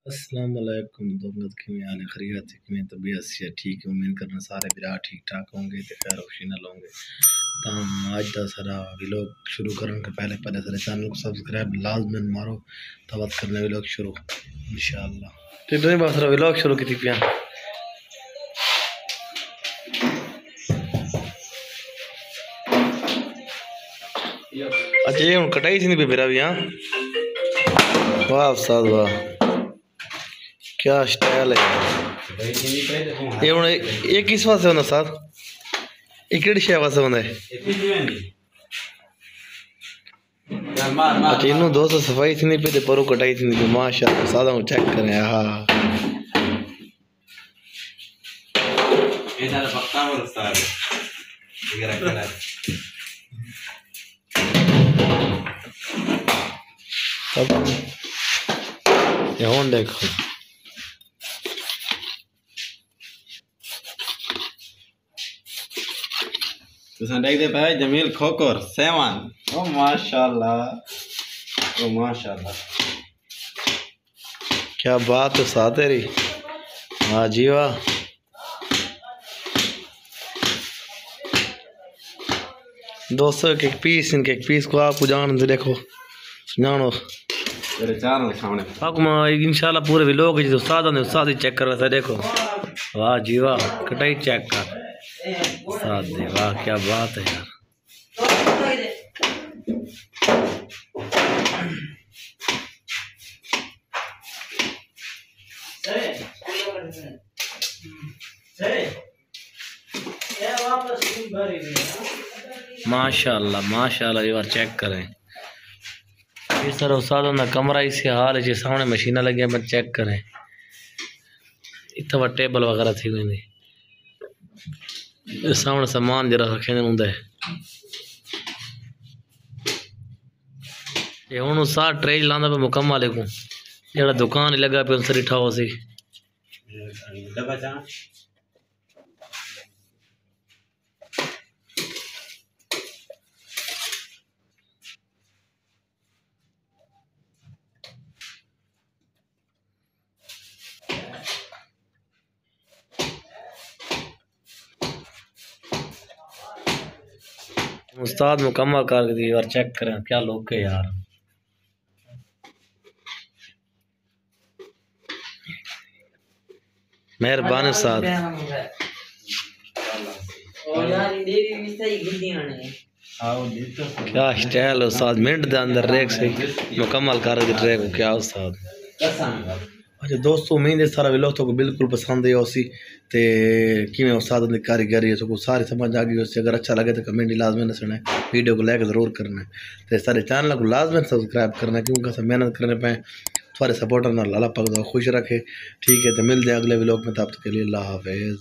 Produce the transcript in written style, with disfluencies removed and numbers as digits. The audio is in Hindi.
अस्सलाम वालेकुम दोस्त किवें हाल है खैरियत किवें तबीयत से ठीक है। उम्मीद करना सारे बिरा ठीक ठाक होंगे तो खैर खुशी होंगे। तो हम आज का सारा व्लॉग शुरू करने के पहले सारे चैनल को सब्सक्राइब लाजमन मारो तो बात करने व्लॉग शुरू इंशाअल्लाह। तो इधर बात सारा व्लॉग शुरू की पिया अच्छा ये हम कटाई थी पे मेरा भी। हाँ वाह उस्ताद वाह क्या स्टाइल है ये हुन ये किस वास्ते होंदा साहब ये केड़ी शय वास्ते होंदा है? अच्छा इन्हों दोस्तों सफाई थी पे ते परो कटाई थी पे माशाअल्लाह सादा चेक करें। हां ये सारा पक्का और उस्ताद वगैरह करा तब ये हों देखो तुम देखते पे जमील खोकर सेवन। ओ माशाल्लाह ओ माशाल्लाह क्या बात है साथ तेरी। वाह जी वाह दोस्तों के एक पीस को आपको जान दे देखो जानो तेरे चारों सामने आपको इंशाल्लाह पूरे व्लॉग जो उस्ताद ही चेक कर रहा था देखो। वाह जी वाह कटाई चेक कर उस्ताद दे वाह क्या बात है यार। माशाल्लाह माशाल्लाह ये बार चेक करें इस तरह उस्ताद का कमरा इसी हाल है सामने मशीना लगी मैं चेक करें इतना टेबल वगैरह थी हुई सामने सामान जरा रखे होंगे। ये हुन उस्ताद ट्रे लांदा पे मुकम्मल है को जेड़ा दुकान लगा पे उनसे रिठा हो सी उस्ताद मुकम्मल कर दी और चेक करें क्या लोग है यार। मेहरबानी उस्ताद क्या स्टाइल उस्ताद मिनट के अंदर रेक से मुकम्मल कर दी ट्रैक क्या उस्ताद। अच्छा दोस्तों उम्मीद है सारा व्लॉग तो बिल्कुल पसंद है उसी ते किवें उस्ताद की कारीगरी है तो सारी समझ आ गई उससे अगर अच्छा लगे तो कमेंट लाजमी दसना है वीडियो को लाइक जरूर करना है तो सारे चैनल को लाजमी सब्सक्राइब करना है क्योंकि सब मेहनत करने पे सारे सपोर्टर ना अल्लाह पाक खुश रखे। ठीक है तो मिलते हैं अगले व्लॉग में तब तक के लिए अल्लाह हाफिज़।